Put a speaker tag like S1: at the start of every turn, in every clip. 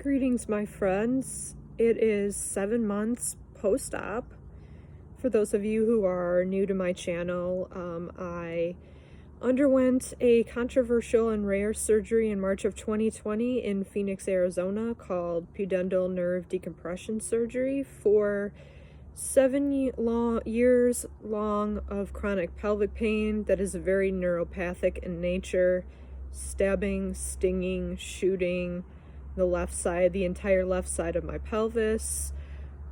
S1: Greetings, my friends. It is 7 months post-op. For those of you who are new to my channel, I underwent a controversial and rare surgery in March of 2020 in Phoenix, Arizona called pudendal nerve decompression surgery for 7 years long of chronic pelvic pain that is very neuropathic in nature, stabbing, stinging, shooting the entire left side of my pelvis.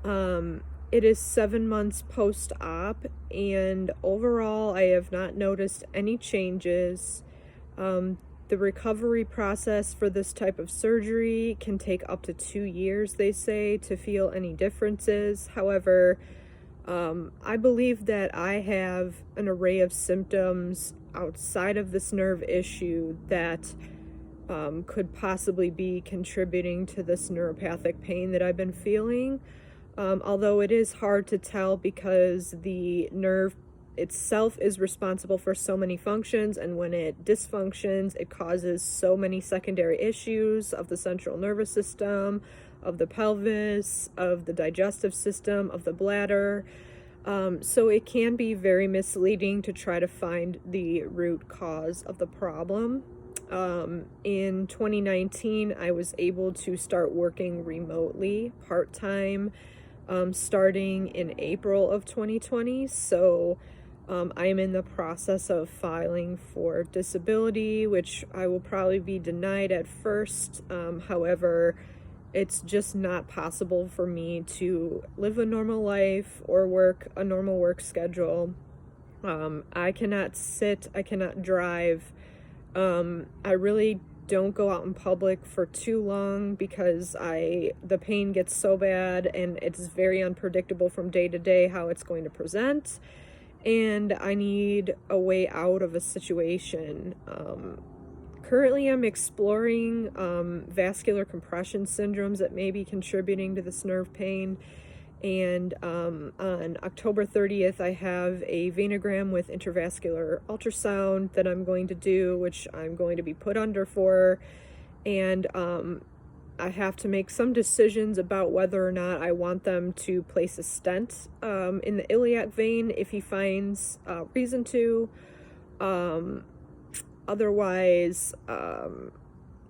S1: It is 7 months post-op, and overall I have not noticed any changes. The recovery process for this type of surgery can take up to 2 years, they say, to feel any differences. However, I believe that I have an array of symptoms outside of this nerve issue that could possibly be contributing to this neuropathic pain that I've been feeling. Although it is hard to tell because the nerve itself is responsible for so many functions, and when it dysfunctions, it causes so many secondary issues of the central nervous system, of the pelvis, of the digestive system, of the bladder. So it can be very misleading to try to find the root cause of the problem. In 2019, I was able to start working remotely part-time, starting in April of 2020. So I am in the process of filing for disability, which I will probably be denied at first. However, it's just not possible for me to live a normal life or work a normal work schedule. I cannot sit, I cannot drive. I really don't go out in public for too long because the pain gets so bad and it's very unpredictable from day to day how it's going to present, and I need a way out of a situation. Currently I'm exploring vascular compression syndromes that may be contributing to this nerve pain. And on October 30th, I have a venogram with intravascular ultrasound that I'm going to do, which I'm going to be put under for. And I have to make some decisions about whether or not I want them to place a stent in the iliac vein if he finds reason to. Otherwise,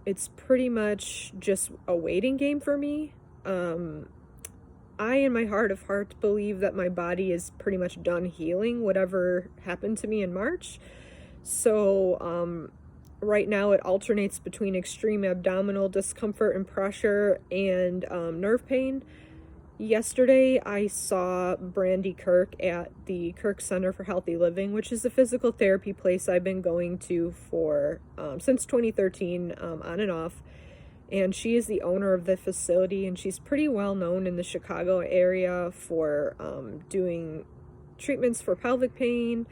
S1: it's pretty much just a waiting game for me. I, in my heart of hearts, believe that my body is pretty much done healing whatever happened to me in March. So right now it alternates between extreme abdominal discomfort and pressure and nerve pain. Yesterday I saw Brandy Kirk at the Kirk Center for Healthy Living, which is a physical therapy place I've been going to for since 2013, on and off. And she is the owner of the facility, and she's pretty well known in the Chicago area for doing treatments for pelvic pain.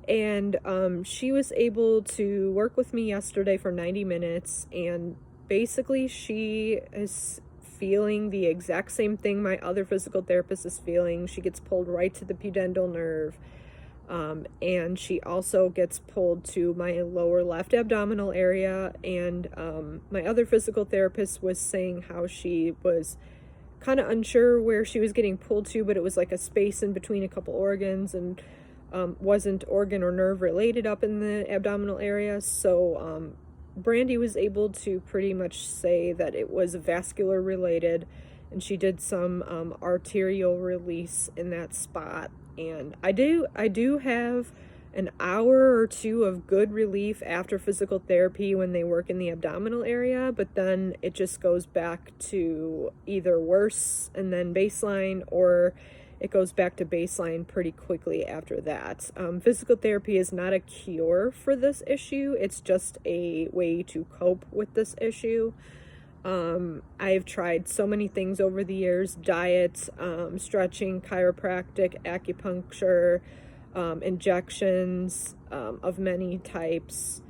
S1: And she was able to work with me yesterday for 90 minutes, and basically she is feeling the exact same thing my other physical therapist is feeling. She gets pulled right to the pudendal nerve. And she also gets pulled to my lower left abdominal area. And my other physical therapist was saying how she was kind of unsure where she was getting pulled to, but it was like a space in between a couple organs, and wasn't organ or nerve related up in the abdominal area. So Brandy was able to pretty much say that it was vascular related, and she did some arterial release in that spot. And I do have an hour or two of good relief after physical therapy when they work in the abdominal area, but then it just goes back to either worse and then baseline, or it goes back to baseline pretty quickly after that. Physical therapy is not a cure for this issue. It's just a way to cope with this issue. I've tried so many things over the years: diet, stretching, chiropractic, acupuncture, injections of many types,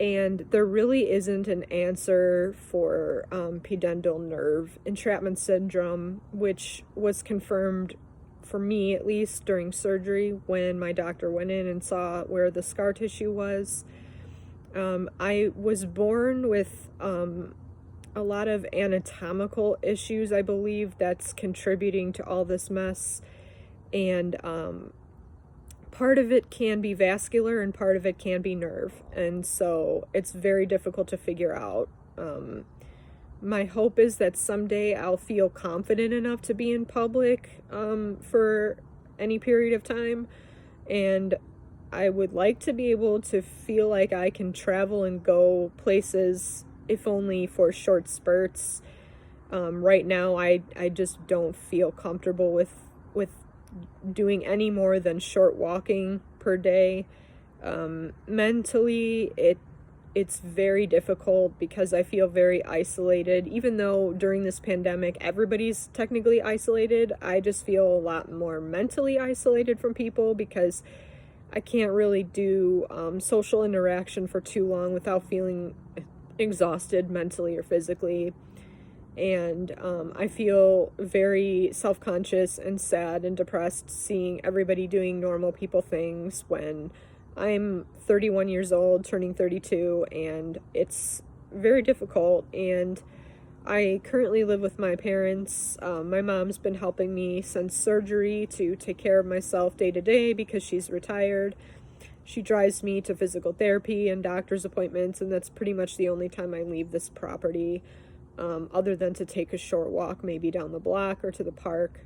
S1: and there really isn't an answer for pudendal nerve entrapment syndrome, which was confirmed, for me at least, during surgery when my doctor went in and saw where the scar tissue was. I was born with a lot of anatomical issues, I believe, that's contributing to all this mess. And part of it can be vascular and part of it can be nerve. And so it's very difficult to figure out. My hope is that someday I'll feel confident enough to be in public for any period of time. And I would like to be able to feel like I can travel and go places, if only for short spurts. Right now, I just don't feel comfortable with doing any more than short walking per day. Mentally, it's very difficult because I feel very isolated. Even though during this pandemic everybody's technically isolated, I just feel a lot more mentally isolated from people because I can't really do social interaction for too long without feeling exhausted mentally or physically. And I feel very self-conscious and sad and depressed seeing everybody doing normal people things when I'm 31 years old, turning 32, and it's very difficult. And I currently live with my parents. My mom's been helping me since surgery to take care of myself day to day because she's retired. She drives me to physical therapy and doctor's appointments, and that's pretty much the only time I leave this property, other than to take a short walk, maybe down the block or to the park.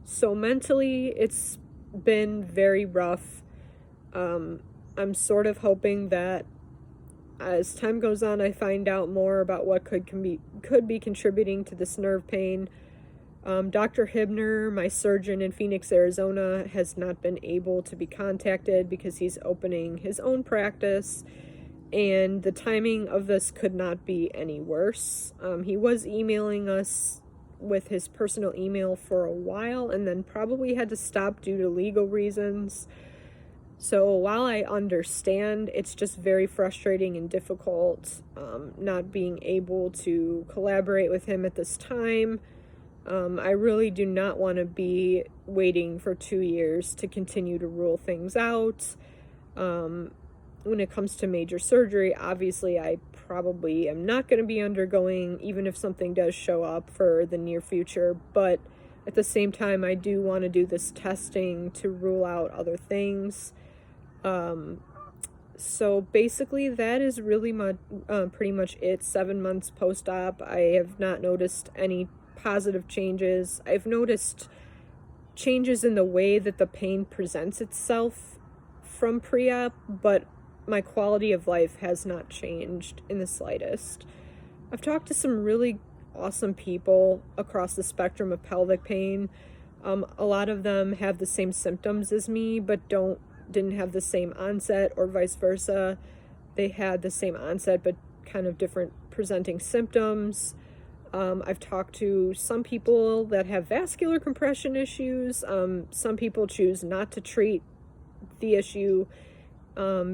S1: So mentally, it's been very rough. I'm sort of hoping that as time goes on, I find out more about what could be contributing to this nerve pain. Dr. Hibner, my surgeon in Phoenix, Arizona, has not been able to be contacted because he's opening his own practice, and the timing of this could not be any worse. He was emailing us with his personal email for a while and then probably had to stop due to legal reasons. So while I understand, it's just very frustrating and difficult not being able to collaborate with him at this time. I really do not want to be waiting for 2 years to continue to rule things out. When it comes to major surgery, obviously I probably am not going to be undergoing, even if something does show up for the near future. But at the same time, I do want to do this testing to rule out other things. So basically that is really pretty much it. 7 months post-op, I have not noticed any positive changes. I've noticed changes in the way that the pain presents itself from pre-op, but my quality of life has not changed in the slightest. I've talked to some really awesome people across the spectrum of pelvic pain. A lot of them have the same symptoms as me, but didn't have the same onset, or vice versa. They had the same onset, but kind of different presenting symptoms. I've talked to some people that have vascular compression issues. Some people choose not to treat the issue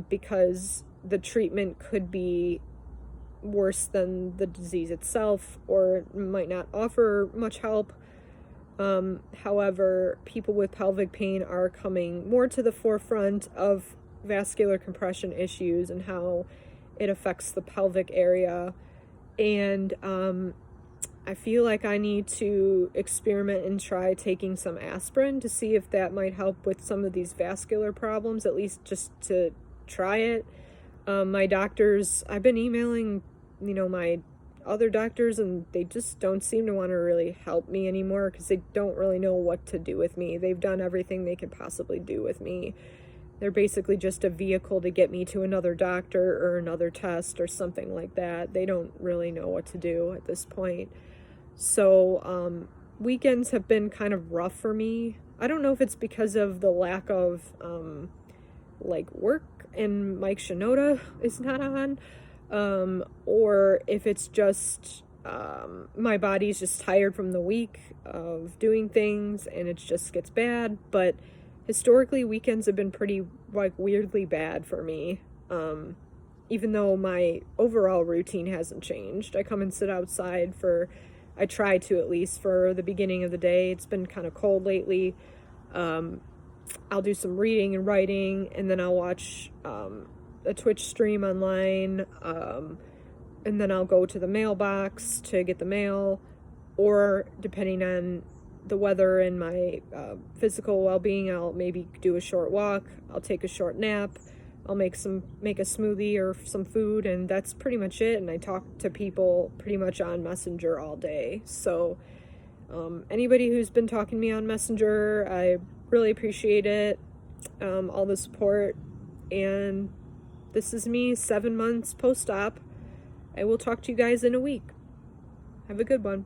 S1: because the treatment could be worse than the disease itself or might not offer much help. However, people with pelvic pain are coming more to the forefront of vascular compression issues and how it affects the pelvic area. And I feel like I need to experiment and try taking some aspirin to see if that might help with some of these vascular problems, at least just to try it. My doctors, I've been emailing, my other doctors, and they just don't seem to want to really help me anymore because they don't really know what to do with me. They've done everything they could possibly do with me. They're basically just a vehicle to get me to another doctor or another test or something like that. They don't really know what to do at this point. So weekends have been kind of rough for me. I don't know if it's because of the lack of work and Mike Shinoda is not on, or if it's just my body's just tired from the week of doing things and it just gets bad. But historically, weekends have been pretty weirdly bad for me. Even though my overall routine hasn't changed. I come and sit outside I try to, at least for the beginning of the day. It's been kind of cold lately. I'll do some reading and writing, and then I'll watch a Twitch stream online. and then I'll go to the mailbox to get the mail, or depending on the weather and my physical well-being, I'll maybe do a short walk, I'll take a short nap, I'll make a smoothie or some food, and that's pretty much it. And I talk to people pretty much on Messenger all day. So anybody who's been talking to me on Messenger, I really appreciate it, all the support. And this is me 7 months post-op. I will talk to you guys in a week. Have a good one.